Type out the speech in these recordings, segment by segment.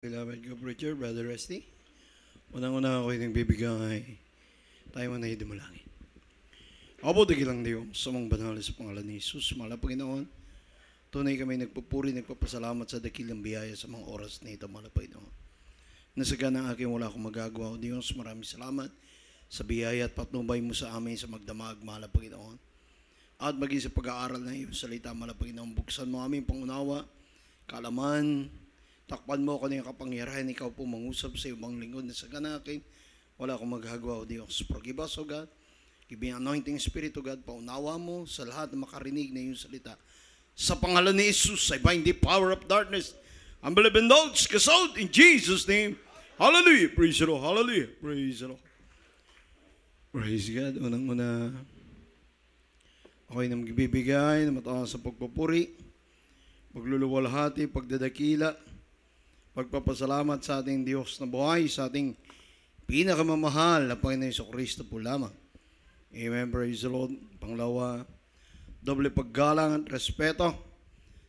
Beloved ko, preacher, Brother Resty. Unang-una ako itong bibigay. Tayo man ay dumulangin. Abo, dakilang Diyo, sa mga banal sa pangalan ni Jesus, mahal na Panginoon. Tunay kami nagpupuri, nagpapasalamat sa dakilang biyaya sa mga oras na ito, mahal na Panginoon. Nasagan ang aking wala akong magagawa, O Diyos, maraming salamat sa biyaya at patnubay mo sa amin sa magdamag, mahal na Panginoon. At maging sa pag-aaral ng iyong salita, mahal na Panginoon, buksan mo aming pangunawa, kaalaman, takpan mo ako ng kapangyarihan, ikaw po mangusap sa ibang lingkod na sa ganakin. Wala akong magagawa, O Diyos. Forgive us, O God. Give me anointing spirit, O God. Paunawa mo sa lahat na makarinig na iyong salita. Sa pangalan ni Jesus, I bind the power of darkness. Unbelieving thoughts, cast out in Jesus' name. Hallelujah. Praise the Lord. Hallelujah. Praise the Lord. Praise God. Unang-una, ako'y nagbibigay na mataas sa pagpupuri, pagluluwalhati, pagdadakila, pagpapasalamat sa ating Diyos na buhay, sa ating pinakamamahal na Panginoon Jesucristo po lamang. Amen. Praise the Lord. Panglawa, doble paggalang at respeto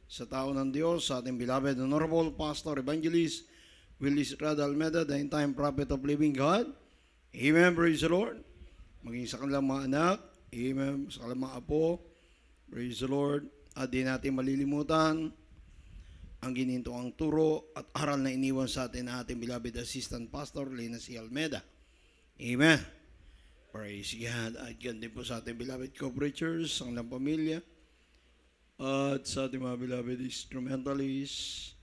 sa tao ng Diyos, sa ating beloved Honorable Pastor Evangelist Willis Rada Almeda, the end-time prophet of living God. Amen. Praise the Lord. Maging sa kanilang mga anak. Amen. Sa kanilang mga apo. Praise the Lord. At di natin malilimutan ang ginintoang turo at aral na iniwan sa atin na ating beloved Assistant Pastor Lena C. Almeda. Amen. Praise God. At yan din po sa ating beloved co-preachers, ang ilang pamilya, at sa ating mga beloved instrumentalists,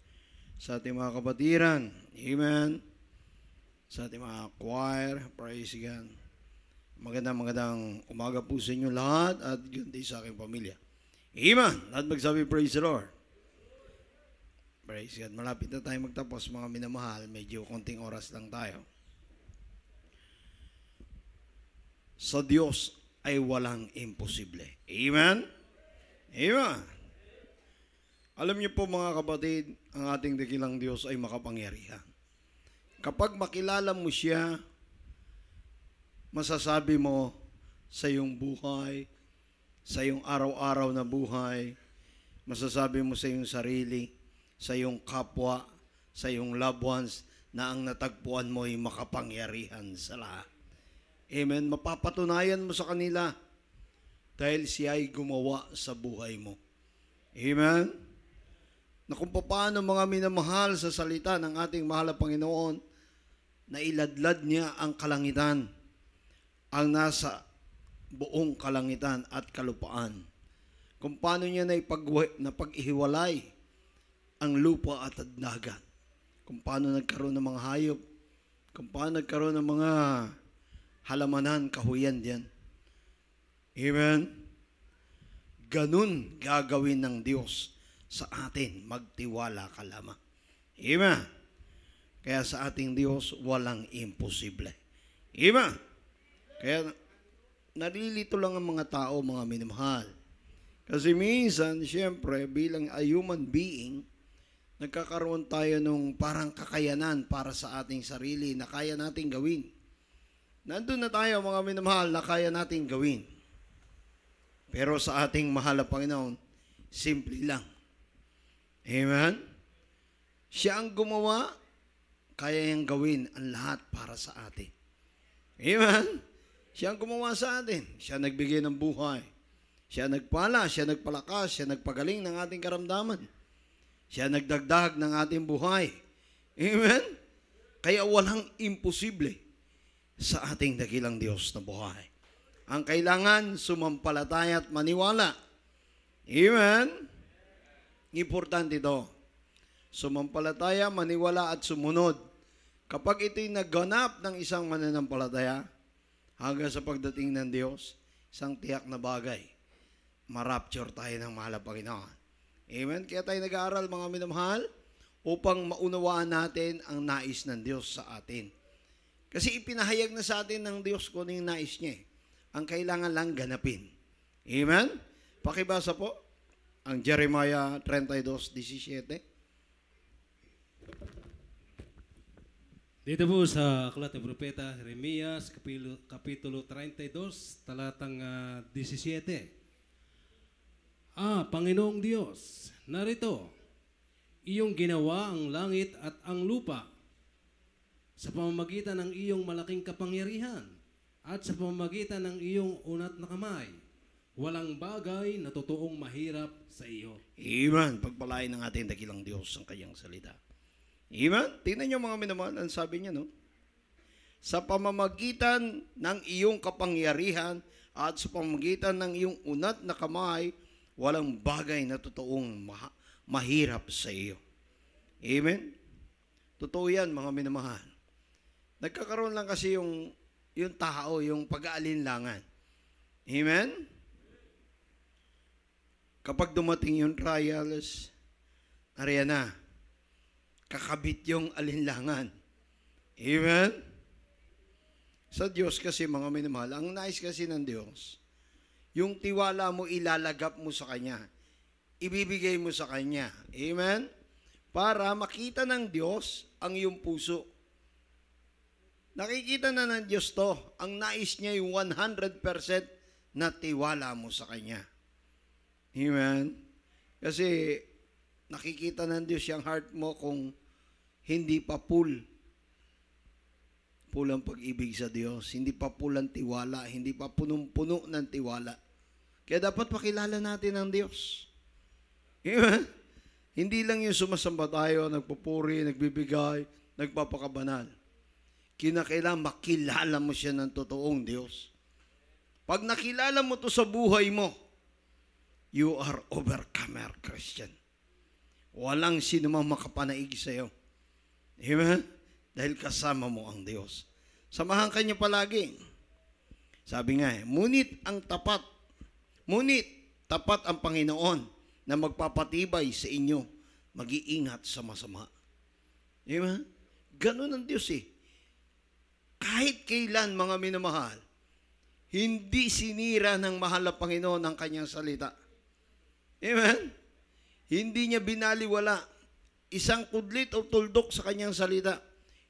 sa ating mga kapatiran. Amen. Sa ating mga choir. Praise God. Magandang umaga po sa inyo lahat at yun din sa aking pamilya. Amen. At magsabi, praise the Lord. Praise God. Malapit na tayo magtapos, mga minamahal. Medyo konting oras lang tayo. Sa Diyos ay walang imposible. Amen? Amen. Alam niyo po mga kapatid, ang ating dakilang Diyos ay makapangyarihan. Kapag makilala mo siya, masasabi mo sa iyong buhay, sa iyong araw-araw na buhay, masasabi mo sa iyong sarili, sa iyong kapwa, sa iyong loved ones, na ang natagpuan mo ay makapangyarihan sa lahat. Amen. Mapapatunayan mo sa kanila dahil siya ay gumawa sa buhay mo. Amen. Na kung paano mga minamahal sa salita ng ating mahal na Panginoon, na iladlad niya ang kalangitan, ang nasa buong kalangitan at kalupaan. Kung paano niya na pag-ihiwalay ang lupa at dagat. Kung paano nagkaroon ng mga hayop. Kung paano nagkaroon ng mga halamanan, kahuyan diyan. Amen? Ganun gagawin ng Diyos sa atin. Magtiwala ka lamang. Amen? Kaya sa ating Diyos, walang imposible. Amen? Kaya nalilito lang ang mga tao, mga minamahal. Kasi minsan, siyempre, bilang a human being, nagkakaroon tayo nung parang kakayanan para sa ating sarili na kaya nating gawin. Nandun na tayo mga minamahal na kaya nating gawin. Pero sa ating mahal na Panginoon, simple lang. Amen? Siya ang gumawa, kaya niyang gawin ang lahat para sa atin. Amen? Siya ang gumawa sa atin. Siya nagbigay ng buhay. Siya nagpala, siya nagpalakas, siya nagpagaling ng ating karamdaman. Siya nagdagdag ng ating buhay. Amen? Kaya walang imposible sa ating dakilang Diyos na buhay. Ang kailangan, sumampalataya at maniwala. Amen? Importante ito. Sumampalataya, maniwala at sumunod. Kapag ito'y nagganap ng isang mananampalataya, hanggang sa pagdating ng Diyos, isang tiyak na bagay, marapture tayo ng mahal na Panginoon. Amen? Kaya tayo nag-aaral, mga minamahal, upang maunawaan natin ang nais ng Diyos sa atin. Kasi ipinahayag na sa atin ng Diyos kung ano yung nais niya. Ang kailangan lang ganapin. Amen? Pakibasa po ang Jeremiah 32:17. Dito po sa Aklat ng Propeta Jeremias, Kapitulo 32, talatang 17. Panginoong Diyos, narito, iyong ginawa ang langit at ang lupa sa pamamagitan ng iyong malaking kapangyarihan at sa pamamagitan ng iyong unat na kamay. Walang bagay na totoong mahirap sa iyo. Amen. Pagpalain ng ating dakilang Diyos ang kanyang salita. Amen. Tingnan niyo mga minamahal, ang sabi niya, no? Sa pamamagitan ng iyong kapangyarihan at sa pamamagitan ng iyong unat na kamay, walang bagay na totoong mahirap sa iyo. Amen. Totoo yan, mga minamahal. Nagkakaroon lang kasi yung tao, yung pag-aalinlangan. Amen? Kapag dumating yung trials, ariyan na, kakabit yung alinlangan. Amen? Sa Diyos kasi, mga minamahal, ang nais kasi ng Diyos, yung tiwala mo ilalagap mo sa Kanya, ibibigay mo sa Kanya. Amen? Para makita ng Diyos ang iyong puso. Nakikita na ng Diyos to. Ang nais niya yung 100% na tiwala mo sa Kanya. Amen? Kasi nakikita ng Diyos yung heart mo kung hindi pa full ang pag-ibig sa Diyos. Hindi pa full ang tiwala. Hindi pa punong-puno ng tiwala. Kaya dapat pakilala natin ang Diyos. Amen? Hindi lang yung sumasamba tayo, nagpupuri, nagbibigay, nagpapakabanal. Kinakailangan makilala mo siya ng totoong Diyos. Pag nakilala mo to sa buhay mo, you are overcomer, Christian. Walang sino mang makapanaig sa iyo. Amen? Dahil kasama mo ang Diyos. Samahan ka niya palagi. Sabi nga, ngunit tapat ang Panginoon na magpapatibay sa inyo, mag-iingat sa masama. Amen? Ganun ang Diyos eh. Kahit kailan, mga minamahal, hindi sinira ng mahal na Panginoon ang kanyang salita. Amen? Hindi niya binaliwala. Isang kudlit o tuldok sa kanyang salita,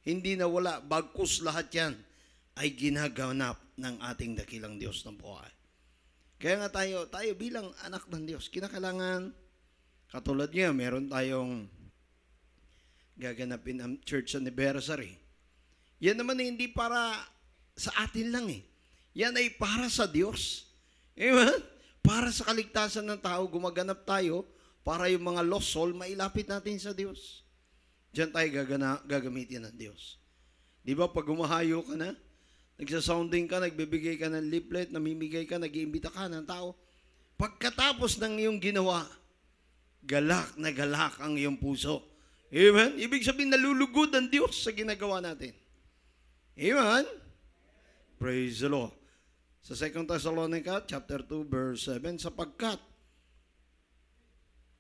hindi nawala. Bagkus lahat yan ay ginaganap ng ating dakilang Diyos ng buhay. Kaya nga tayo bilang anak ng Diyos, kinakailangan, katulad niya, meron tayong gaganapin ang church anniversary. Yan naman ay hindi para sa atin lang eh. Yan ay para sa Diyos. Amen? Para sa kaligtasan ng tao, gumaganap tayo para yung mga lost soul, mailapit natin sa Diyos. Diyan tayo gagamitin ng Diyos. Di ba pag humahayo ka na, nagsasounding ka, nagbibigay ka ng leaflet, namimigay ka, nag-iimbita ka ng tao, pagkatapos ng iyong ginawa, galak na galak ang iyong puso. Amen? Ibig sabihin, nalulugod ang Diyos sa ginagawa natin. Amen? Praise the Lord. Sa 2 Thessalonica, chapter 2, verse 7, sapagkat,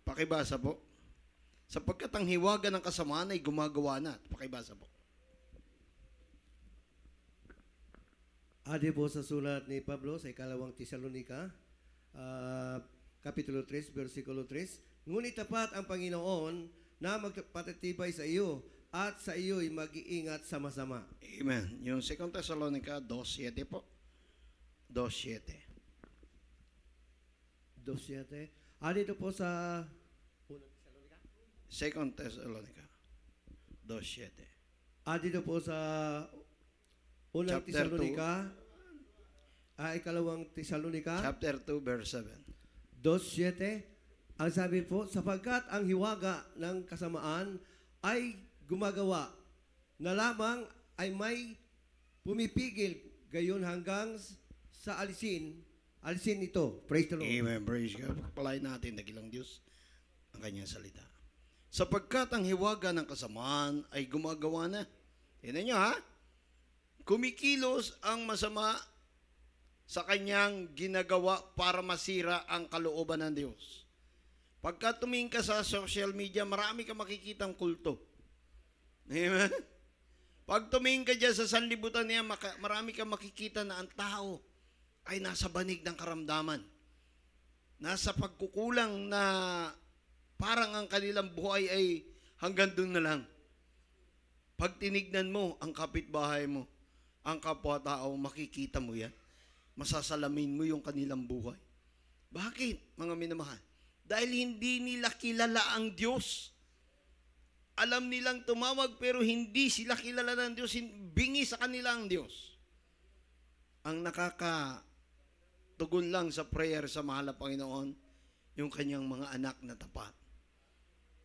pakibasa po, sapagkat ang hiwaga ng kasamaan ay gumagawa na. Pakibasa po. Adi po sa sulat ni Pablo sa ikalawang Tesalonica, Kapitulo 3, versikulo 3, ngunit tapat ang Panginoon na magpatitibay sa iyo at sa iyo'y mag-iingat sa masama. Amen. Yung 2 Thessalonica 2.7 po. 2.7. 2.7. Dito po sa 2 Thessalonica 2.7. Dito po sa unang Chapter Tesalonica, ikalawang Tesalonica, Chapter 2, verse 7. 2.7. Ang sabi po, sapagkat ang hiwaga ng kasamaan ay gumagawa na lamang ay may pumipigil gayon hanggang sa alisin ito. Praise the Lord. Amen. Praise God. Palain natin, dakilang Diyos, ang kanyang salita. Sapagkat ang hiwaga ng kasamaan ay gumagawa na. Tignan nyo ha. Kumikilos ang masama sa kanyang ginagawa para masira ang kalooban ng Diyos. Pagka tumingin ka sa social media, marami ka makikitang kulto. Amen? Pag tumingin ka dyan sa sanlibutan niya, marami ka makikita na ang tao ay nasa banig ng karamdaman. Nasa pagkukulang na parang ang kanilang buhay ay hanggang doon na lang. Pag tinignan mo ang kapitbahay mo, ang kapwa-tao, makikita mo yan. Masasalamin mo yung kanilang buhay. Bakit, mga minamahal? Dahil hindi nila kilala ang Diyos. alam nilang tumawag pero hindi sila kilala ng Diyos, bingi sa kanila ang Diyos. Ang nakakatugon lang sa prayer sa mahal na Panginoon, yung kanyang mga anak na tapat.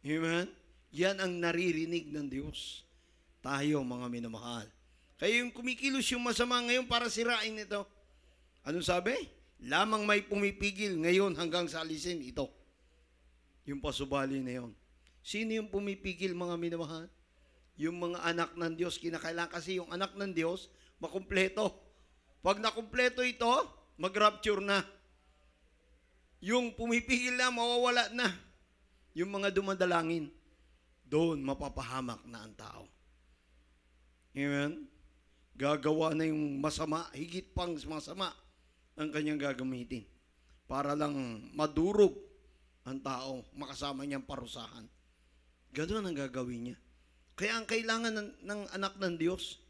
Amen? Yan ang naririnig ng Diyos. Tayo, mga minamahal. Kaya yung kumikilos yung masama ngayon para sirain ito. Anong sabi? Lamang may pumipigil ngayon hanggang sa alisin ito. Yung pasubali na yun. Sino yung pumipigil, mga minamahal? Yung mga anak ng Diyos. Kinakailangan kasi yung anak ng Diyos makumpleto. Pag nakumpleto ito, mag-rapture na. Yung pumipigil na, mawawala na. Yung mga dumadalangin, doon mapapahamak na ang tao. Amen? Gagawa na yung masama, higit pang masama ang kanyang gagamitin para lang madurog ang tao, makasama niyang parusahan. Ganoon ang gagawin niya. Kaya ang kailangan ng anak ng Diyos,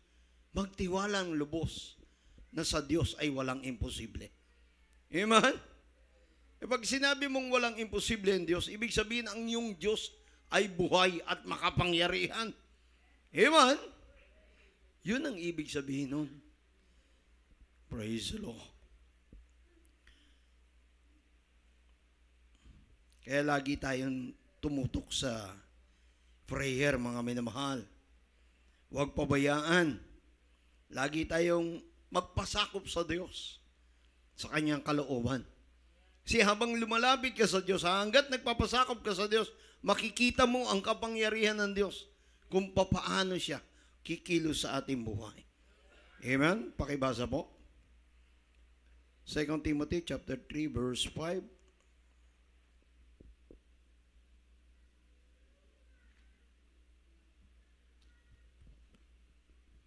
magtiwala ang lubos na sa Diyos ay walang imposible. Amen? E pag sinabi mong walang imposible ang Diyos, ibig sabihin ang iyong Diyos ay buhay at makapangyarihan. Amen? Yun ang ibig sabihin nun. Praise the Lord. Kaya lagi tayong tumutok sa prayer, mga minamahal. Huwag pabayaan. Lagi tayong magpasakop sa Diyos, sa kanyang kalooban. Kasi habang lumalapit ka sa Diyos, hanggat nagpapasakop ka sa Diyos, makikita mo ang kapangyarihan ng Diyos kung papaano siya kikilos sa ating buhay. Amen? Pakibasa po. 2 Timothy chapter 3 verse 5.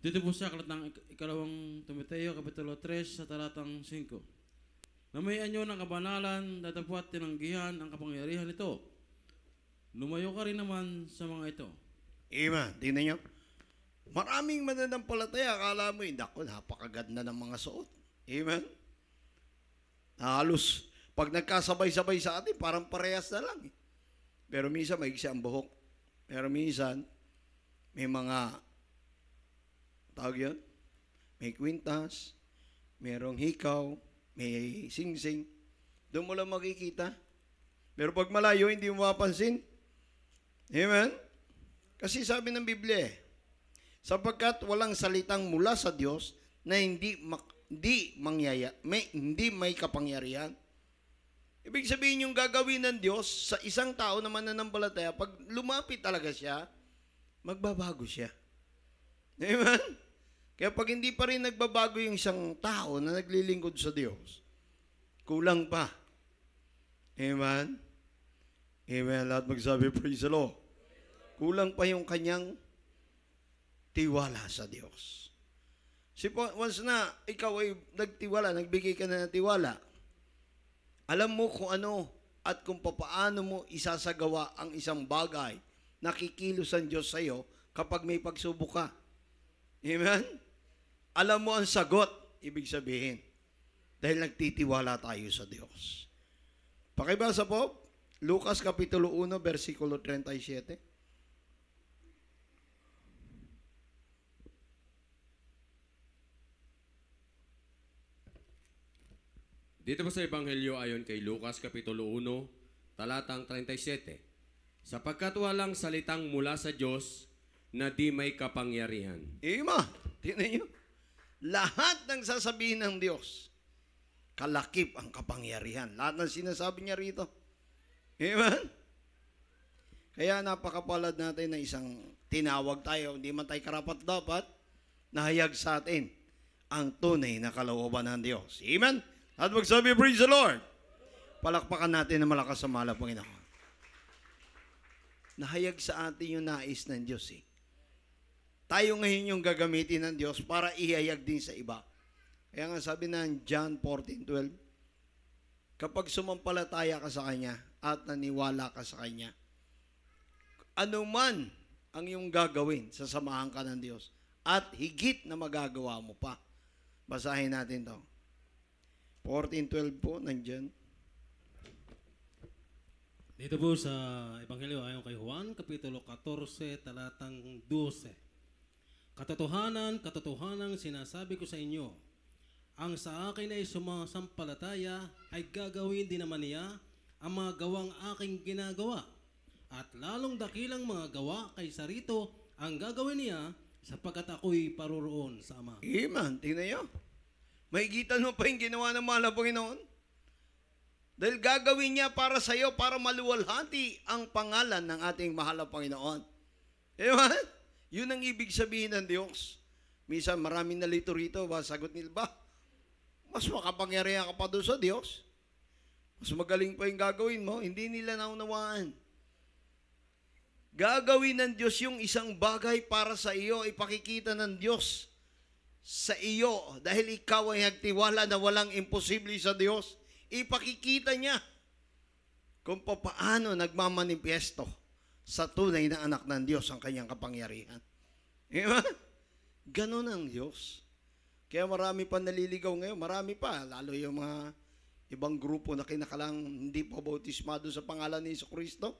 Dito po sa aklat ng ikalawang Timoteo, kapitulo 3, sa talatang 5. Namayan nyo ng kabanalan, datapwat tinanggihan ang kapangyarihan nito. Lumayo ka rin naman sa mga ito. Amen. Tingnan nyo. Maraming mananampalataya, akala mo, naku, napakaganda ng mga suot. Amen. Halos, pag nagkasabay-sabay sa atin, parang parehas na lang. Pero minsan, may ang buhok. Pero minsan, may mga tawag yun? May kwintas, merong hikaw, may singsing. Doon mo lang makikita. Pero pag malayo, hindi mo mapansin. Amen? Kasi sabi ng Biblia, sapagkat walang salitang mula sa Diyos na hindi may kapangyarihan. Ibig sabihin yung gagawin ng Diyos sa isang tao na mananampalataya, pag lumapit talaga siya, magbabago siya. Amen? Kaya pag hindi pa rin nagbabago yung isang tao na naglilingkod sa Diyos, kulang pa. Amen? Amen. Lahat magsabi, praise the Lord. Kulang pa yung kanyang tiwala sa Diyos. Once na ikaw ay nagtiwala, nagbigay ka na ng tiwala, alam mo kung ano at kung papaano mo isasagawa ang isang bagay na kikilos ang Diyos sa iyo kapag may pagsubok ka. Amen? Alam mo ang sagot, ibig sabihin, dahil nagtitiwala tayo sa Diyos. Pakibasa po, Lucas Kapitulo 1, versikulo 37. Dito po sa Ebanghelyo ayon kay Lucas Kapitulo 1, talatang 37. Sapagkat walang salitang mula sa Diyos na di may kapangyarihan. Ima, tingnan nyo. Lahat ng sasabihin ng Diyos, kalakip ang kapangyarihan. Lahat ng sinasabi niya rito. Amen? Kaya napakapalad natin na isang tinawag tayo, hindi man tayo karapat dapat, nahayag sa atin ang tunay na kalooban ng Diyos. Amen? At magsabi, praise the Lord. Palakpakan natin na malakas sa mahal na Panginoon. Nahayag sa atin yung nais ng Diyos eh. Tayo ngayon yung gagamitin ng Diyos para ihayag din sa iba. Kaya nga sabi ng John 14:12, kapag sumampalataya ka sa Kanya at naniwala ka sa Kanya, anuman ang iyong gagawin, sasamahan ka ng Diyos. At higit na magagawa mo pa. Basahin natin to. 14:12 po, nandyan. Dito po sa Ebanghelyo ayon kay Juan, Kapitulo 14, talatang 12. Katotohanan, katotohanan sinasabi ko sa inyo, ang sa akin ay sumasampalataya ay gagawin din naman niya ang mga gawang aking ginagawa. At lalong dakilang mga gawa kaysa rito ang gagawin niya sapagkat ako'y paroroon sa Ama. Amen. Tingnan nyo. Mahigitan mo pa yung ginawa ng mahal na Panginoon. Dahil gagawin niya para sa iyo, para maluwalhati ang pangalan ng ating mahal na Panginoon. Amen? Yun ang ibig sabihin ng Diyos. Minsan maraming nalito rito, sagot nila ba? Mas makapangyarihan ka pa doon sa Diyos. Mas magaling pa yung gagawin mo, hindi nila naunawaan. Gagawin ng Diyos yung isang bagay para sa iyo, ipakikita ng Diyos sa iyo. Dahil ikaw ay nagtiwala na walang imposible sa Diyos, ipakikita niya kung paano nagmamanifesto sa tunay na anak ng Diyos ang kanyang kapangyarihan. Diba? Ganon ang Diyos. Kaya marami pa naliligaw ngayon, marami pa, lalo yung mga ibang grupo na kinakalang hindi pa bautismado sa pangalan ni Jesucristo.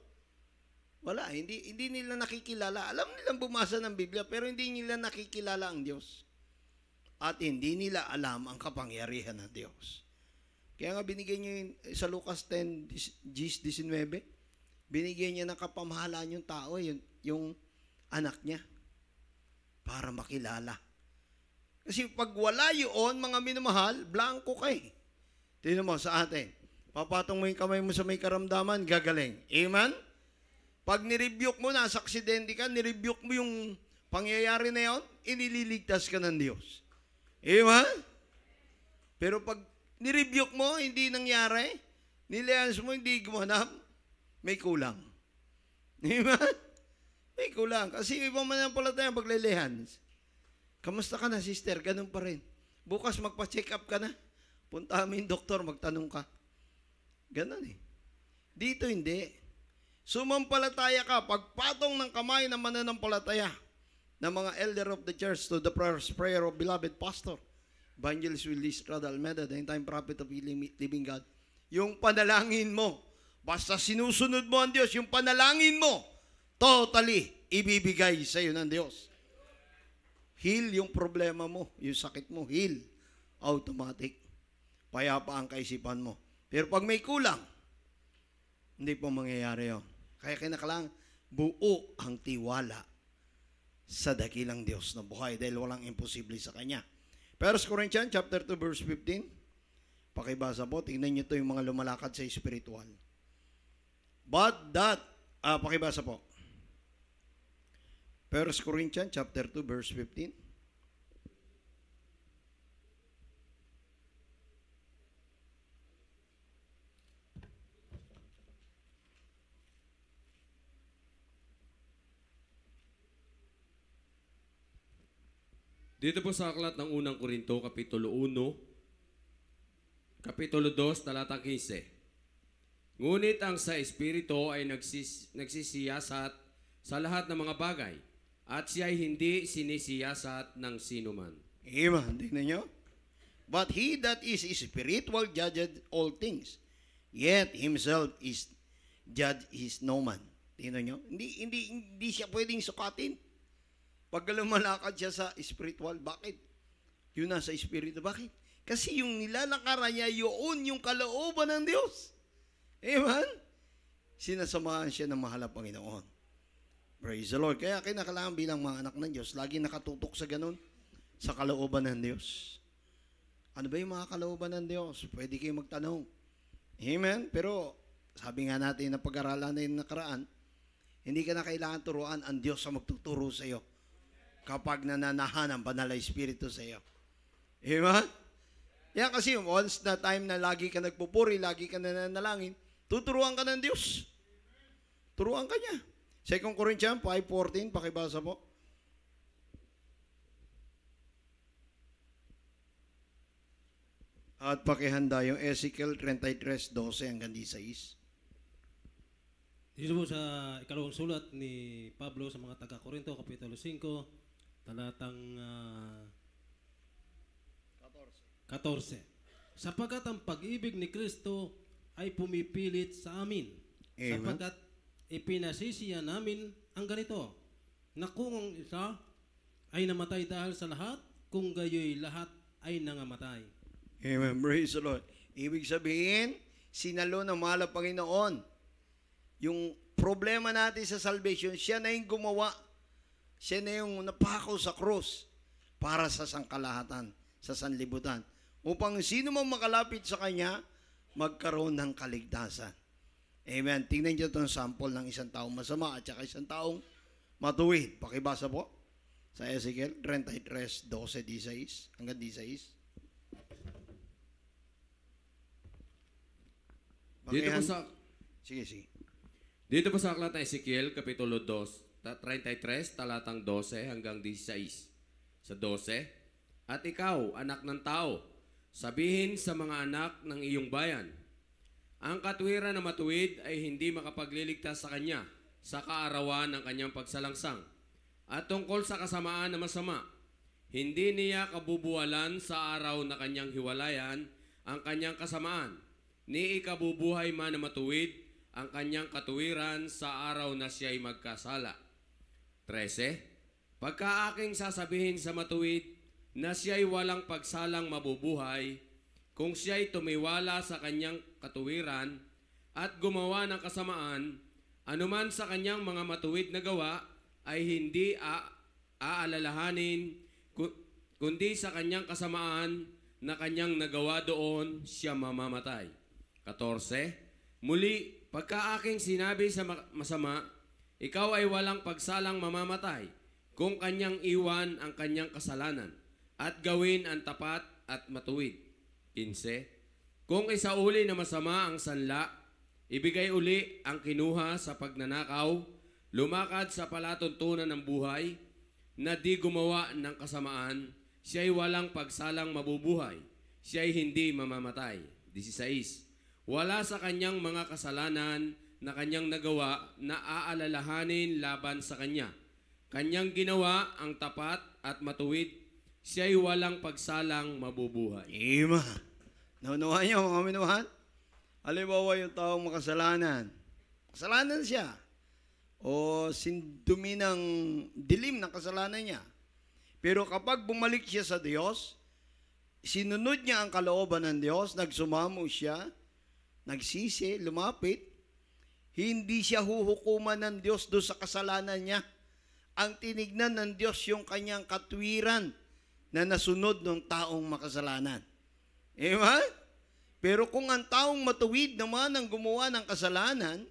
Wala, hindi nila nakikilala. Alam nilang bumasa ng Biblia, pero hindi nila nakikilala ang Diyos. At hindi nila alam ang kapangyarihan ng Diyos. Kaya nga binigyan niya sa Lucas 10:19, binigyan niya ng kapamahalaan yung tao, yung anak niya, para makilala. Kasi pag wala yun, mga minamahal, blanco ka eh. Tignan mo sa atin, papatong mo yung kamay mo sa may karamdaman, gagaling. Amen? Pag nirebuke mo, nasa aksidente ka, nirebuke mo yung pangyayari na yun, inililigtas ka ng Diyos. Amen? Pero pag nirebuke mo, hindi nangyari, nilehans mo, hindi gumanap, may kulang. Amen? May kulang. Kasi ibang mananampalataya paglilehans. Kamusta ka na, sister? Ganun pa rin. Bukas magpa-check up ka na. Punta mo yung doktor, magtanong ka. Ganun eh. Dito hindi. Sumampalataya ka, pagpatong ng kamay ng mananampalataya ng mga elder of the church to the prayer of beloved pastor, Evangelist Willis Estrada Almeda, the time prophet of living God, yung panalangin mo, basta sinusunod mo ang Diyos, yung panalangin mo, totally ibibigay sa iyo ng Diyos. Heal yung problema mo, yung sakit mo, heal. Automatic. Payapa ang kaisipan mo. Pero pag may kulang, hindi po mangyayari yun. Kaya kinakailangan buo ang tiwala sa dakilang Diyos na buhay dahil walang imposible sa Kanya. 1 Corinthians chapter 2 verse 15. Pakibasa po, tingnan niyo ito yung mga lumalakad sa spiritual. But that, pakibasa po. 1 Corinthians chapter 2 verse 15. Dito po sa aklat ng unang Korinto, Kapitulo 1, Kapitulo 2, talatang 15. Ngunit ang sa Espiritu ay nagsisiyasat sa lahat ng mga bagay, at siya ay hindi sinisiyasat ng sinuman. Amen. Tingnan nyo. But he that is spiritual judgeth all things, yet himself is judge is no man. Tingnan nyo. Hindi siya pwedeng sukatin. Pag lumalakad siya sa spiritual, bakit? Yun nasa spiritual, bakit? Kasi yung nilalakaran niya, yun yung kalooban ng Diyos. Amen? Sinasamahan siya ng mahal na Panginoon. Praise the Lord. Kaya kinakailangan bilang mga anak ng Diyos, lagi nakatutok sa ganun, sa kalooban ng Diyos. Ano ba yung mga kalooban ng Diyos? Pwede kayo magtanong. Amen? Pero, sabi nga natin na pag-aralan na yung nakaraan, hindi ka na kailangan turuan, ang Diyos ang magtuturo sa iyo kapag nananahan ang banal na Espiritu sa iyo. Amen? Yan kasi once na time na lagi ka nagpupuri, lagi ka nananalangin, tuturuan ka ng Diyos. Turuan ka niya. 2 Corinthians 5:14, pakibasa po. At pakihanda yung Ezekiel 33:12 hanggang 16. Dito po sa ikalawang sulat ni Pablo sa mga taga-Korinto, Kapitulo 5, talatang 14. Sapagkat ang pag-ibig ni Kristo ay pumipilit sa amin. Amen. Sapagkat ipinasisiya namin ang ganito, na kung ang isa ay namatay dahil sa lahat, kung gayoy lahat ay nangamatay. Amen. Praise the Lord. Ibig sabihin, sinalo ng mahal na Panginoon. Yung problema natin sa salvation, siya na yung gumawa. Siya na yung napako sa krus para sa sangkalahatan, sa sanlibutan. Upang sino man makalapit sa Kanya, magkaroon ng kaligtasan. Amen. Tingnan niyo itong sample ng isang taong masama at saka isang taong matuwid. Pakibasa po sa Ezekiel 33:12-16 hanggang 16. Dito po sa Sige. Dito po sa aklat ng Ezekiel, Kapitulo 2, 33, talatang 12 hanggang 16. Sa 12, at ikaw, anak ng tao, sabihin sa mga anak ng iyong bayan, ang katwiran na matuwid ay hindi makapagliligtas sa kanya sa kaarawan ng kanyang pagsalangsang. At tungkol sa kasamaan na masama, hindi niya kabubuwalan sa araw na kanyang hiwalayan ang kanyang kasamaan, ni ikabubuhay man na matuwid ang kanyang katuwiran sa araw na siya'y magkasala. 13. Pagka aking sasabihin sa matuwid na siya'y walang pagsalang mabubuhay, kung siya'y tumiwala sa kanyang katuwiran at gumawa ng kasamaan, anuman sa kanyang mga matuwid na gawa ay hindi aalalahanin, kundi sa kanyang kasamaan na kanyang nagawa doon siya mamamatay. 14. Muli, pagka aking sinabi sa masama, ikaw ay walang pagsalang mamamatay kung kanyang iwan ang kanyang kasalanan at gawin ang tapat at matuwid. 15. Kung isauli na masama ang sanla, ibigay uli ang kinuha sa pagnanakaw, lumakad sa palatuntunan ng buhay, na di gumawa ng kasamaan, siya'y walang pagsalang mabubuhay, siya'y hindi mamamatay. 16. Wala sa kanyang mga kasalanan na kanyang nagawa na aalalahanin laban sa kanya. Kanyang ginawa ang tapat at matuwid, siya'y walang pagsalang mabubuhay. Amen. Naunawa niyo mga minuhan? Halimbawa yung taong makasalanan. Kasalanan siya. O sindumi ng dilim ng kasalanan niya. Pero kapag bumalik siya sa Diyos, sinunod niya ang kalooban ng Diyos, nagsumamo siya, nagsisi, lumapit, hindi siya huhukuman ng Diyos doon sa kasalanan niya. Ang tinignan ng Diyos yung kanyang katwiran na nasunod ng taong makasalanan. Amen? Pero kung ang taong matuwid naman ang gumawa ng kasalanan,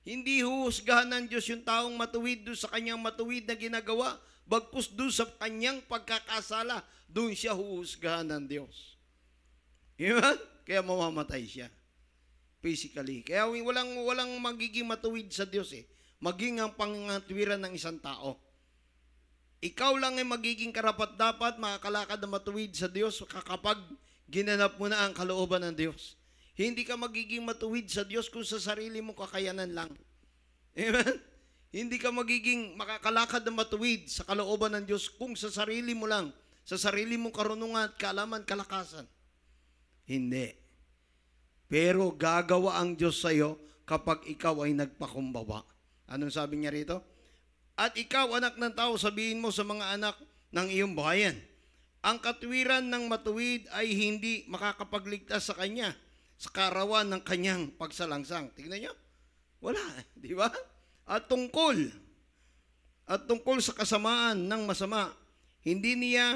hindi huhusgahan ng Diyos yung taong matuwid doon sa kanyang matuwid na ginagawa, bagkus doon sa kanyang pagkakasala, doon siya huhusgahan ng Diyos. Amen? Kaya mamamatay siya. Physically. Kaya walang magiging matuwid sa Diyos eh. Maging ang pangatwiran ng isang tao. Ikaw lang ay magiging karapat-dapat makakalakad na matuwid sa Diyos kapag ginanap mo na ang kalooban ng Diyos. Hindi ka magiging matuwid sa Diyos kung sa sarili mong kakayanan lang. Amen? Hindi ka magiging makakalakad na matuwid sa kalooban ng Diyos kung sa sarili mo lang, sa sarili mong karunungan at kaalaman, kalakasan. Hindi. Pero gagawa ang Diyos sa iyo kapag ikaw ay nagpakumbaba. Anong sabi niya rito? At ikaw, anak ng tao, sabihin mo sa mga anak ng iyong bayan, ang katwiran ng matuwid ay hindi makakapagligtas sa kanya sa karawan ng kanyang pagsalangsang. Tingnan niyo? Wala, di ba? At tungkol sa kasamaan ng masama, hindi niya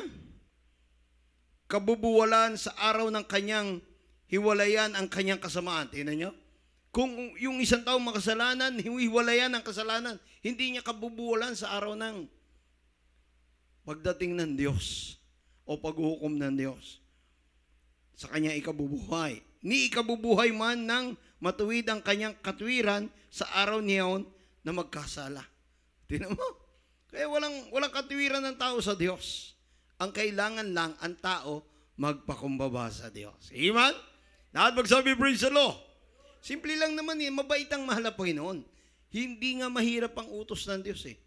kabubuwalan sa araw ng kanyang hiwalayan ang kanyang kasamaan. Tingnan niyo? Kung yung isang taong makasalanan, hiwalayan ang kasalanan, hindi niya kabubuwalan sa araw ng pagdating ng Diyos o paghuhukom ng Diyos. Sa kanya ikabubuhay. Ni ikabubuhay man ng matuwid ang kanyang katwiran sa araw niyon na magkasala. Tingnan mo? Kaya walang katwiran ng tao sa Diyos. Ang kailangan lang ang tao magpakumbaba sa Diyos. Amen? Lahat magsabi, praise the Lord. Simple lang naman eh, mabait ang mahal na Panginoon. Hindi nga mahirap ang utos ng Diyos eh.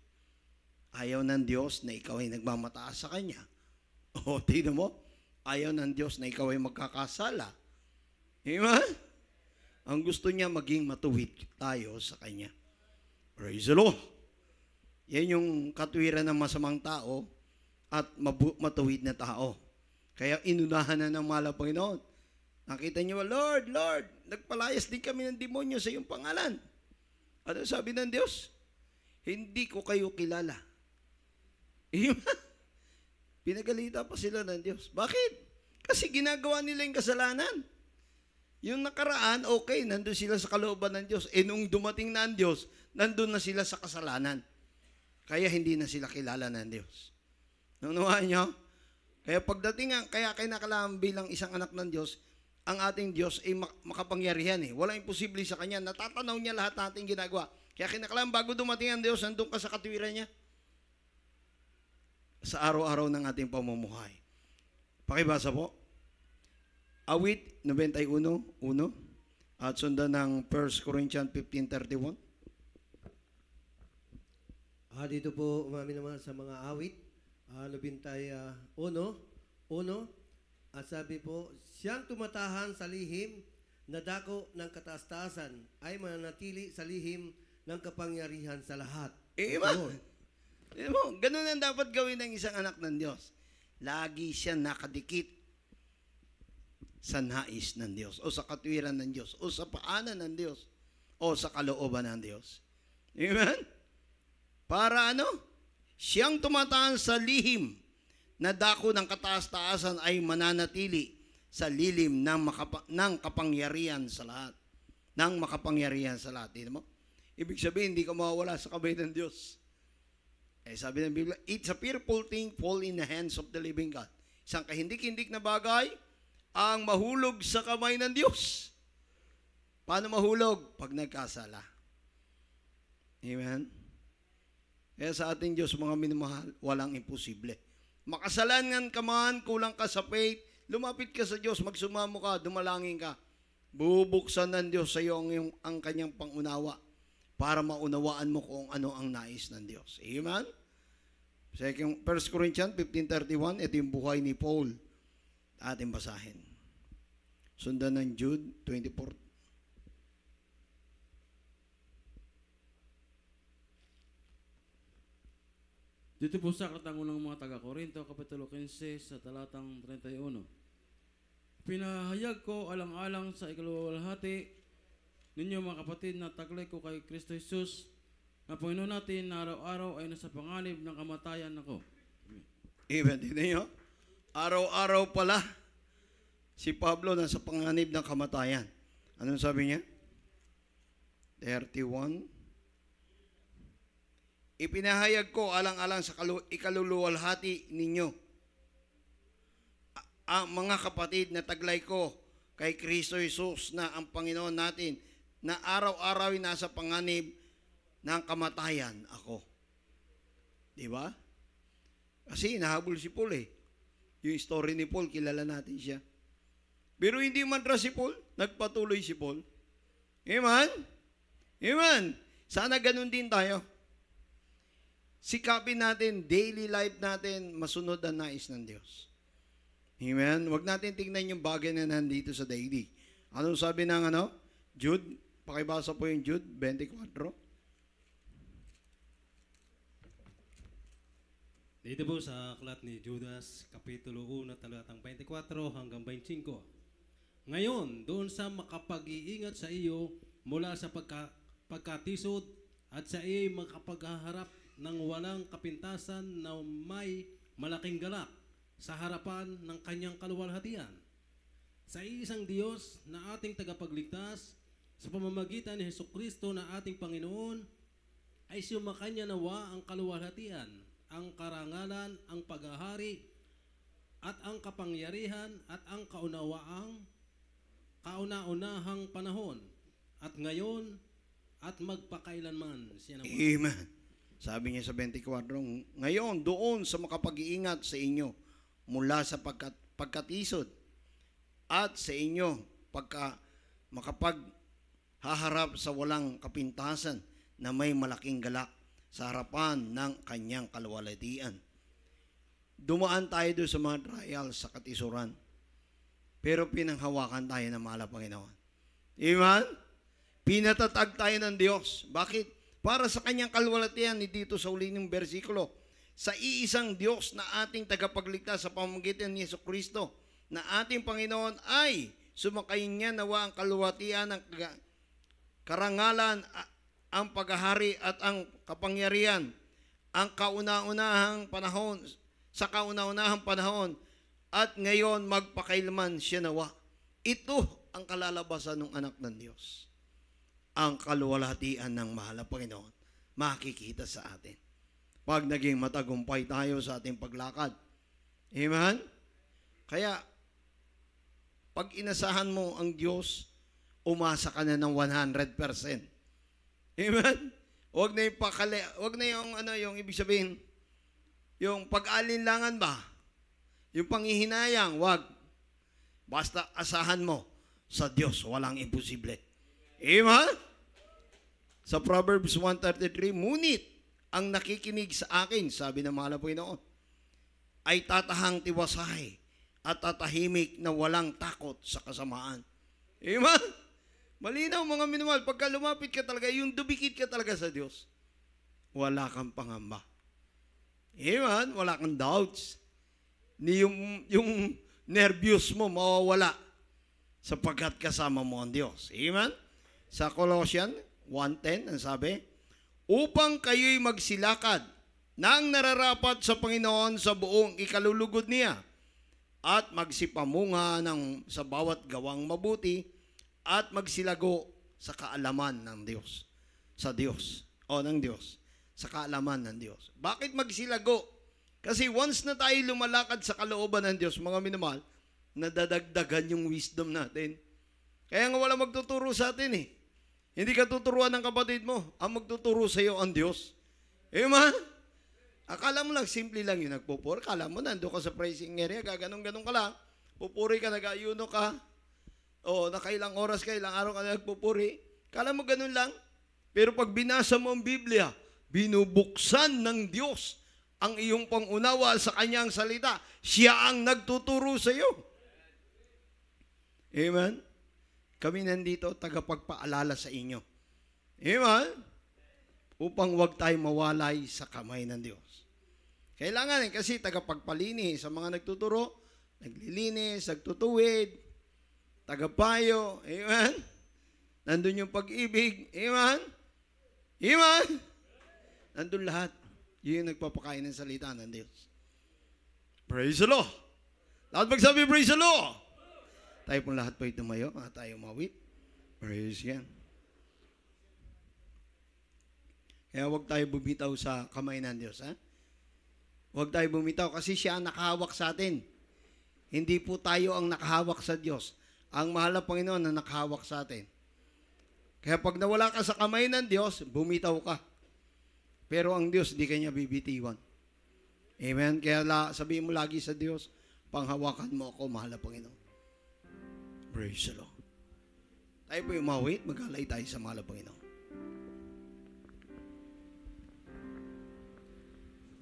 Ayaw ng Diyos na ikaw ay nagmamataas sa Kanya. O, tignan mo, ayaw ng Diyos na ikaw ay magkakasala. Amen? Ang gusto niya maging matuwid tayo sa Kanya. Praise the Lord. Yan yung katwiran ng masamang tao at matuwid na tao. Kaya inunahan na ng mahal ang Panginoon. Nakita niyo, Lord, Lord, nagpalayas din kami ng demonyo sa iyong pangalan. Ano sabi ng Diyos? Hindi ko kayo kilala. Pinagalita pa sila ng Diyos. Bakit? Kasi ginagawa nila yung kasalanan. Yung nakaraan, okay, nandun sila sa kalooban ng Diyos. Nung dumating na ang Diyos, nandun na sila sa kasalanan. Kaya hindi na sila kilala ng Diyos. Naunawaan niyo? Kaya pagdating kaya kinakailangan bilang isang anak ng Diyos, ang ating Diyos ay makapangyarihan eh. Walang imposible sa Kanya. Natatanaw niya lahat ng ating ginagawa. Kaya kinakailangan bago dumating ang Diyos, nandun ka sa katwiran niya. Sa araw-araw ng ating pamumuhay. Pakibasa po. Awit 91:1 at sundan ng 1 Corinthians 15:31. Dito po, umami naman sa mga awit. 91:1. At sabi po, siyang tumatahan sa lihim na dako ng kataas-taasan ay mananatili sa lihim ng kapangyarihan sa lahat. Amen. Ganun ang dapat gawin ng isang anak ng Diyos. Lagi siya nakadikit sa nais ng Diyos o sa katwiran ng Diyos o sa paanan ng Diyos o sa kalooban ng Diyos. Amen? Para ano? Siyang tumatahan sa lihim na dako ng kataas-taasan ay mananatili sa lilim ng kapangyarihan sa lahat. Ng makapangyarihan sa lahat. Tignan mo? Ibig sabihin, hindi ka mawawala sa kamay ng Diyos. Sabi ng Biblia, it's a fearful thing fall in the hands of the living God. Isang kahindik-hindik na bagay ang mahulog sa kamay ng Diyos. Paano mahulog? Pag nagkasala. Amen? Kaya sa ating Diyos, mga minamahal, walang imposible. Makasalanan ka man, kulang ka sa faith, lumapit ka sa Diyos, magsumamo ka, dumalangin ka. Bubuksan ng Diyos sa iyo ang kanyang pangunawa para maunawaan mo kung ano ang nais ng Diyos. Amen? 1 Corinthians 15:31, ito yung buhay ni Paul. Ating basahin. Sundan ng Jude 24. Dito po sa katangunang mga taga-Korinto, Kapitulo 15, sa talatang 31. Pinahayag ko alang-alang sa ikalawalhati ninyo mga kapatid na taglay ko kay Kristo Jesus na Panginoon natin na araw-araw ay nasa panganib ng kamatayan ako. Amen. Tignan niyo. Araw-araw pala si Pablo nasa panganib ng kamatayan. Anong sabi niya? 31. Ipinahayag ko alang-alang sa ikaluluwalhati ninyo. Ang mga kapatid na taglay ko kay Kristo Jesus na ang Panginoon natin na araw-araw ay nasa panganib ng kamatayan ako. Di ba? Kasi nahabol si Paul eh. Yung story ni Paul, kilala natin siya. Pero hindi matras si Paul, nagpatuloy si Paul. Amen? Amen? Sana ganun din tayo. Sikapin natin, daily life natin, masunod ang nais ng Diyos. Amen? Huwag natin tingnan yung bagay na nandito sa daily. Anong sabi ng Jude? Pakibasa po yung Jude 24. Dito po sa aklat ni Judas, Kapitulo 1, talatang 24 hanggang 25. Ngayon, doon sa makapag-iingat sa iyo mula sa pagkatisod at sa iyo makapaghaharap ng walang kapintasan na may malaking galak sa harapan ng kanyang kaluwalhatian. Sa isang Diyos na ating tagapagligtas sa pamamagitan ni Hesukristo na ating Panginoon ay sumakanya nawa ang kaluwalhatian, ang karangalan, ang paghahari, at ang kapangyarihan, at ang kauna-unahang panahon, at ngayon, at magpakailanman. Siya naman. Amen. Sabi niya sa 24, ngayon doon sa makapag-iingat sa inyo mula sa pagkatisod at sa inyo makapaghaharap sa walang kapintasan na may malaking galak sa harapan ng kanyang kaluwalhatian. Dumaan tayo doon sa mga trials sa katisuran. Pero pinanghawakan tayo ng mahal na Panginoon. Amen? Pinatatag tayo ng Diyos. Bakit? Para sa kanyang kalwalatian, dito sa uli ng bersikulo, sa iisang Diyos na ating tagapagligtas sa pamamagitan ni Jesucristo, na ating Panginoon ay sumakayin niya nawa ang kalwalatian ng karangalan, ang paghahari at ang kapangyarihan, ang kauna-unahang panahon, sa kauna-unahang panahon, at ngayon magpakailanman siya nawa. Ito ang kalalabasan ng anak ng Diyos. Ang kaluwalhatian ng mahal na Panginoon makikita sa atin pag naging matagumpay tayo sa ating paglakad. Amen? Kaya, pag inasahan mo ang Diyos, umasa ka na ng 100%. Amen? Huwag na yung ibig sabihin, yung pag-alinlangan ba? Yung panghihinayang, wag. Basta asahan mo sa Diyos, walang imposible. Amen? Sa Proverbs 1:33, ngunit ang nakikinig sa akin, sabi ng mahal na Panginoon, ay tatahang tiwasay at tatahimik na walang takot sa kasamaan. Amen? Malinaw mga minamahal, pagka lumapit ka talaga, yung dumikit ka talaga sa Diyos, wala kang pangamba. Amen? Wala kang doubts. Yung nervyos mo mawawala sapagkat kasama mo ang Diyos. Amen? Sa Colossians 1:10, ang sabi, upang kayo'y magsilakad nang nararapat sa Panginoon sa buong ikalulugod niya at magsipamunga sa bawat gawang mabuti at magsilago sa kaalaman ng Diyos. Sa Diyos. O ng Diyos. Sa kaalaman ng Diyos. Bakit magsilago? Kasi once na tayo lumalakad sa kalooban ng Diyos, mga minamahal, nadadagdagan yung wisdom natin. Kaya nga wala magtuturo sa atin eh. Hindi ka tuturuan ng kapatid mo. Ang magtuturo sa iyo ang Diyos. Amen? Akala mo lang, simple lang yung nagpupuri. Akala mo, nandun ka sa praising area, gaganong-ganong ka lang. Pupuri ka, nag-ayuno ka. O, nakailang oras ka, ilang araw ka na nagpupuri. Akala mo ganun lang. Pero pag binasa mo ang Biblia, binubuksan ng Diyos ang iyong pangunawa sa kanyang salita. Siya ang nagtuturo sa iyo. Amen? Kami nandito, tagapagpaalala sa inyo. Amen? Upang huwag tayo mawalay sa kamay ng Diyos. Kailangan kasi tagapagpalinis sa mga nagtuturo, naglilinis, nagtutuwid, tagapayo, amen? Nandun yung pag-ibig, amen? Amen? Nandun lahat. Yun yung nagpapakain ng salita ng Diyos. Praise the Lord! Lahat magsabi, praise the Lord! Tayo pong lahat po tumayo, tayo mawit. Praise yan. Kaya huwag tayo bumitaw sa kamay ng Diyos. Ha? Huwag tayo bumitaw kasi siya ang nakahawak sa atin. Hindi po tayo ang nakahawak sa Diyos. Ang mahal na Panginoon ang nakahawak sa atin. Kaya pag nawala ka sa kamay ng Diyos, bumitaw ka. Pero ang Diyos, di kanya bibitiwan. Amen? Kaya sabihin mo lagi sa Diyos, panghawakan mo ako, mahal na Panginoon. Praise the Lord. Tayo po yung mawit, mag-alay tayo sa mahal na Panginoon.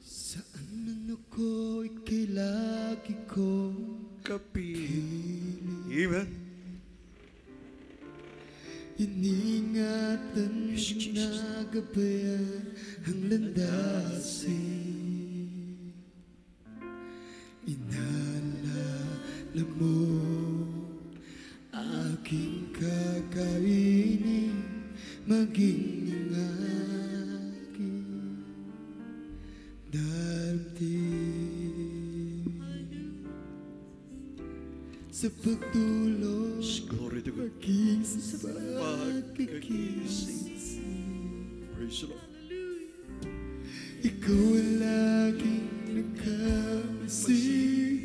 Saan man ako ikilagi ko Kapiling. Amen. Iningatan na gabayan ang landasin. Inaalala mo aking kakainin, maging ang aking daigdig. Sa pagtulog, Glory to God. pagising sa pagkikising, Praise the Lord. ikaw ang laging nakabisi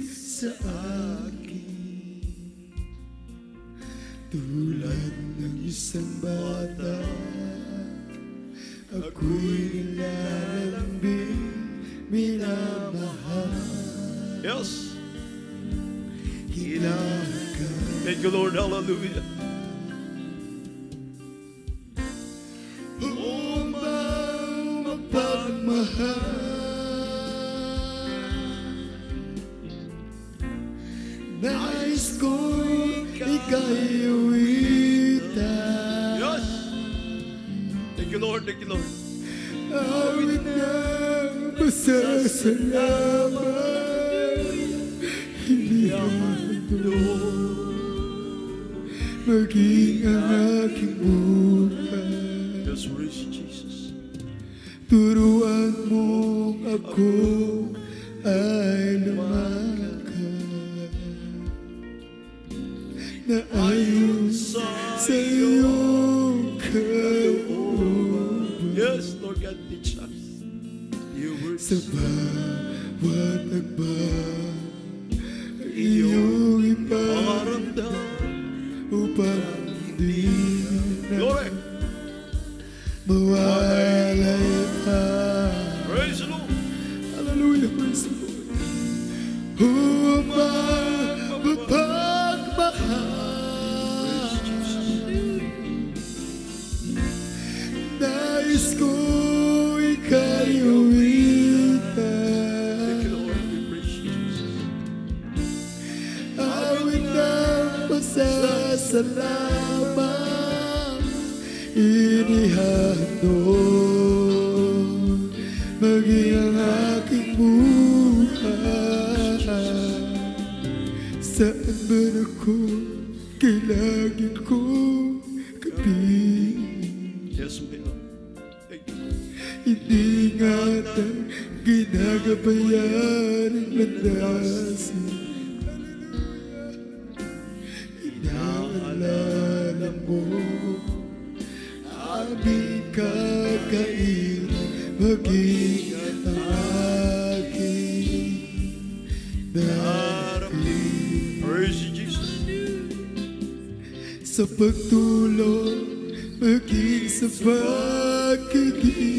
sa akin. Tulad ng isang bata, ako'y nilalambing, minamahal. Yes. Kailangan ka Thank you, Lord. Hallelujah. upang mapagmahal. Nais ko'y ika'y uwitan. Thank you, Lord. Thank you, Lord. Awit ng pasasalamat, hindi hando maging ang aking buhay. Yes, praise you, Jesus. Turuan mong ako ay lumakad na ayon sa iyong kalooban. Yes, Lord God, teach us your words. Sa bawat akbang iyong Pangaramdam. upang di na Glory. mawalay pa. Praise the Lord. Hallelujah, praise the Lord. Mapagmahal, nais ko ika'y Thank you, uwitan. Lord. We praise you, Jesus. Awit ng pasasalamat, inihandog maging ang aking buhay. Saan man ako, kailangan ko kapiling. Yes, my Lord. Thank you. Hindi ingatan, ginagabayan ang landasin. Inaalala mo aming kakain, maging ang aking dating. Praise you, Jesus. Sa pagtulong, maging sa pagkagising,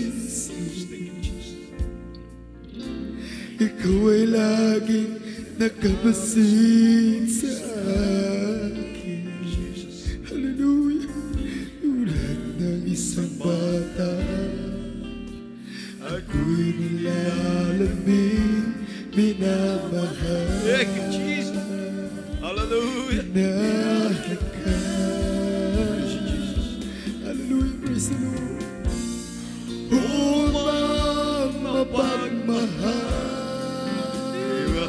ikaw ay laging nakamasid sa akin. Hallelujah. Tulad ng isang bata, ako'y nilalamig, minamahal. Thank you, Jesus. Hallelujah. Praise you, Jesus. Hallelujah, praise the Lord. Upang mapagmahal,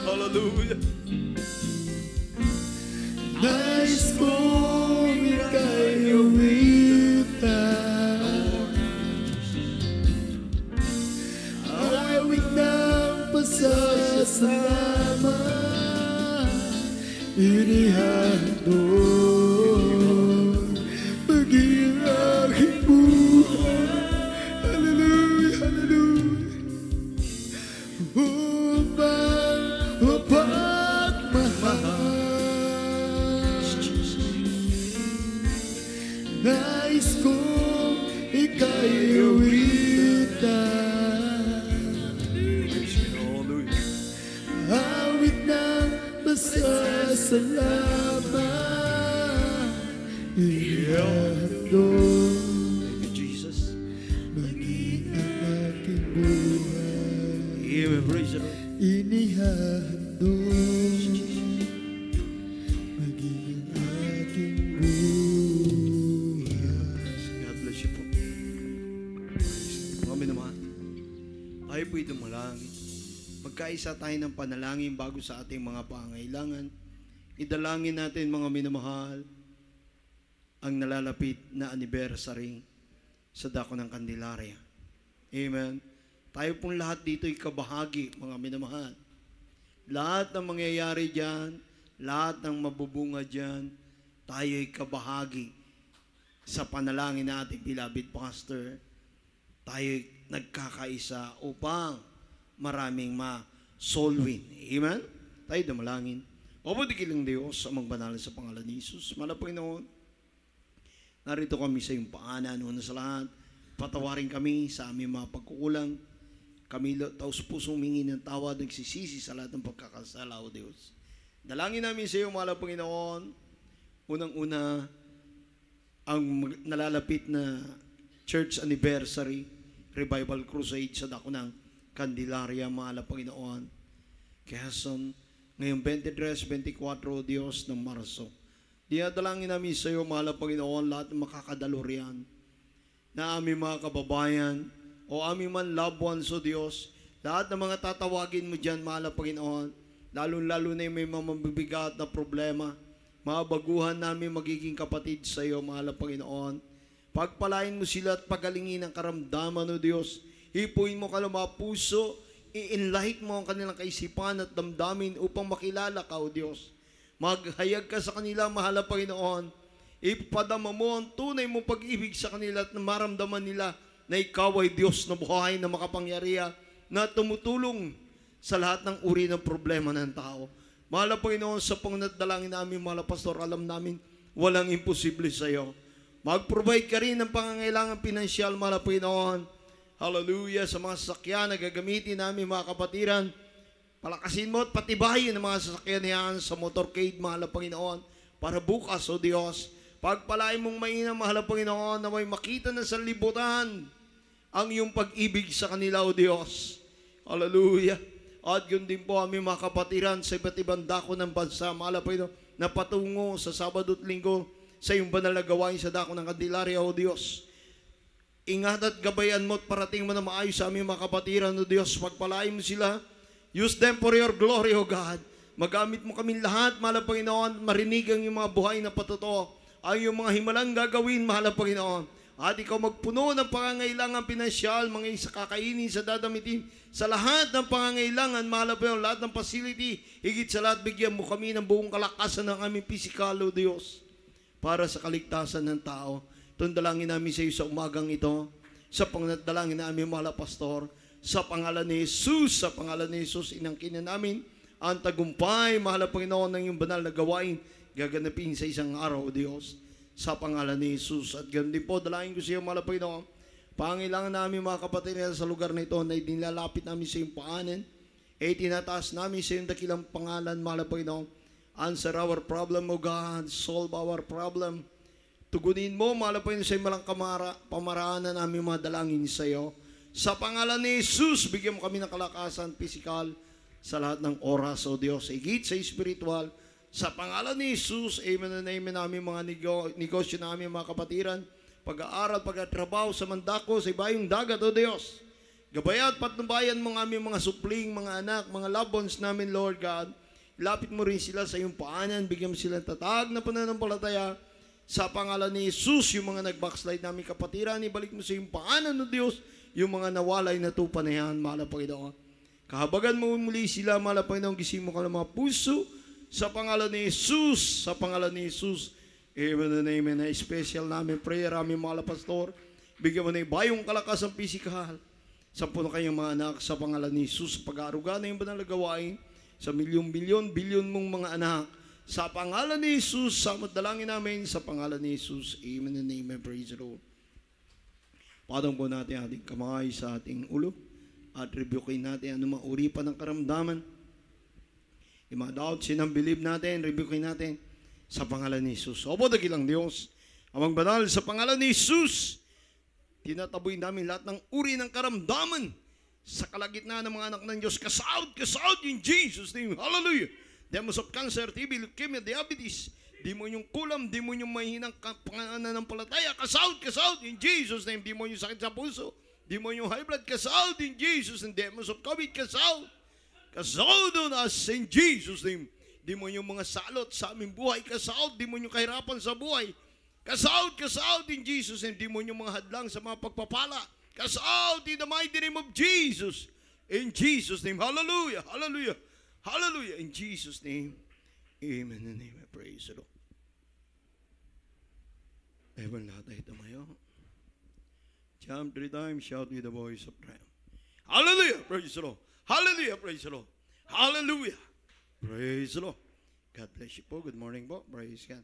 Hallelujah. nais kong ika'y uwitan. Awit ng pasasalamat, inihandog maging aking buhay. Hallelujah, hallelujah. Upang mapagmahal, nais kong ika'y uwitan. Praise you, hallelujah. Awit ng pasasalamat, ihandog Thank you, Jesus. maging ang aking buhay. Amen. Praise the Lord. Inihandog maging ang aking buhay. God bless you po. Mga minamahal, tayo po'y dumalangin. Magkaisa tayo ng panalangin bago sa ating mga pangailangan. Idalangin natin, mga minamahal, ang nalalapit na anniversary sa dako ng Candelaria. Amen. Tayo pong lahat dito ay kabahagi, mga minamahal. Lahat ng mangyayari dyan, lahat ng mabubunga dyan, tayo ay kabahagi sa panalangin natin, beloved pastor. Tayo ay nagkakaisa upang maraming ma-soul win. Amen? Tayo dumalangin. O dikilang Diyos, amang banal sa pangalan ni Jesus. Mahal na Panginoon, narito kami sa iyong paanan. Una sa lahat, patawarin kami sa aming mga pagkukulang. Kami taos pusong mingi ng tawad, nagsisisi sa lahat ng pagkakasala, O Diyos. Dalangin namin sa iyo, mahal na Panginoon, unang-una, ang nalalapit na church anniversary, revival crusade sa dako ng Candelaria, mahal na Panginoon. Quezon, ngayong 23-24, Diyos, ng Marso. Dinadalangin namin sa iyo, mahal na Panginoon, lahat ng makakadalo riyan. na aming mga kababayan o aming man loved ones, O Diyos, lahat ng mga tatawagin mo dyan, mahal na Panginoon, lalo-lalo na yung may mga mabibigat na problema, mga baguhan namin magiging kapatid sa iyo, mahal na Panginoon. Pagpalain mo sila at pagalingin ang karamdaman, O Diyos. Hipuin mo ka ng mga puso, i-enlight mo ang kanilang kaisipan at damdamin upang makilala ka, O Diyos. Maghayag ka sa kanila, mahal na Panginoon. Ipadama mo ang tunay mong pag-ibig sa kanila at maramdaman nila na ikaw ay Diyos na buhay na makapangyarihan na tumutulong sa lahat ng uri ng problema ng tao. Mahal na Panginoon, sa pangunat-dalangin namin, mahal na Pastor, alam namin walang imposible sa iyo. Mag-provide ka rin ng pangangailangan pinansyal, mahal na Panginoon. Hallelujah, sa mga sasakyan na gagamitin namin, mga kapatiran. Palakasin mo at patibayin ang mga sasakyan niyan sa motorcade, mahal na Panginoon, para bukas, O Diyos, pagpalain mong mainam, mahal na Panginoon, na may makita na sa libutan ang iyong pag-ibig sa kanila, O Diyos. Hallelujah. At yun din po aming mga kapatiran sa iba't ibang dako ng bansa, mahal na Panginoon, na patungo sa Sabado at Linggo sa iyong banal na gawain sa dako ng Candelaria, O Diyos. Ingat at gabayan mo at parating mo na maayos sa aming mga kapatiran, O Diyos. Pagpalain mo sila. Use them for your glory, O God. Magamit mo kami lahat, mahal na Panginoon, marinig ang iyong mga buhay na patotoo, ang iyong mga himalang gagawin, mahal na Panginoon. At ikaw magpuno ng pangangailangan pinansyal, mga isa kakainin, sa dadamitin, sa lahat ng pangangailangan, mahal na Panginoon, lahat ng facility, higit sa lahat, bigyan mo kami ng buong kalakasan ng aming pisikal, O Diyos, para sa kaligtasan ng tao. Itong dalangin namin sa iyo sa umagang ito, sa pangnatdalangin namin, mahal na Pastor, sa pangalan ni Jesus, sa pangalan ni Jesus, inangkin na namin ang tagumpay, mahal na Panginoon, ng iyong banal na gawain, gaganapin sa isang araw, O Diyos, sa pangalan ni Jesus. At ganoon din po, dalangin ko sa iyo, mahal na Panginoon, pangailangan namin mga kapatid sa lugar na ito na nilalapit namin sa iyong paanan, tinataas namin sa iyong dakilang pangalan, mahal na Panginoon. Answer our problem, O God, solve our problem. Tugunin mo, mahal na Panginoon, sa iyong malang pamaraanan namin mga dalangin sa iyo. Sa pangalan ni Jesus, bigyan mo kami ng kalakasan, pisikal, sa lahat ng oras, O Diyos, higit sa spiritual. Sa pangalan ni Jesus, amen and amen namin mga negosyo namin, mga kapatiran, pag-aaral, pag-atrabaho sa mandako, sa ibayong dagat, O Diyos. Gabayan at patnubayan mo ang aming mga supling, mga anak, mga loved ones namin, Lord God. Ilapit mo rin sila sa iyong paanan, bigyan mo sila tatag na pananampalataya. Sa pangalan ni Jesus, yung mga nag-backslide namin kapatiran, ibalik mo sa iyong paanan, O Diyos, yung mga nawalay na tupa na yan, mahal na Panginoon. Kahabagan mo muli sila, mahal na Panginoon, gising mo ka ng mga puso, sa pangalan ni Jesus, sa pangalan ni Jesus, amen and amen. Na special namin prayer, aming mga Pastor, bigyan mo na ibayong kalakasan pisikal, sa puno kayong mga anak, sa pangalan ni Jesus, pag-aaruga na yung banal na gawain, sa bilyon mong mga anak, sa pangalan ni Jesus, sa dalangin namin, sa pangalan ni Jesus, amen and amen. Praise the Lord. Patong po natin ating kamay sa ating ulo, at rebukein natin ano mauri pa ng karamdaman. Yung mga doubt, sinang-believe natin, rebukein natin sa pangalan ni Jesus. Opo, dakilang Diyos, amang banal, sa pangalan ni Jesus, tinataboy namin lahat ng uri ng karamdaman sa kalagitnaan ng mga anak ng Diyos. Kasout in Jesus' name. Hallelujah. Demons of cancer, TB, leukemia, diabetes, demonyong kulam, demonyong mahinang pananampalataya, kasout in Jesus' name. Demonyong sakit sa puso, demonyong high blood, kasout in Jesus' name. Demons of COVID, kasout on us in Jesus' name. Demonyong mga salot sa aming buhay, kasout. Demonyong kahirapan sa buhay, kasout in Jesus' name. Demonyong mga hadlang sa mga pagpapala, kasout in the mighty name of Jesus. In Jesus' name. Hallelujah, hallelujah, hallelujah. In Jesus' name. Amen and amen. Praise the Lord. Ewan lahat ay tumayo. Jump 3 times, shout with the voice of triumph. Hallelujah, praise the Lord. Hallelujah, praise the Lord. Hallelujah, praise the Lord. God bless you po. Good morning po. Praise God.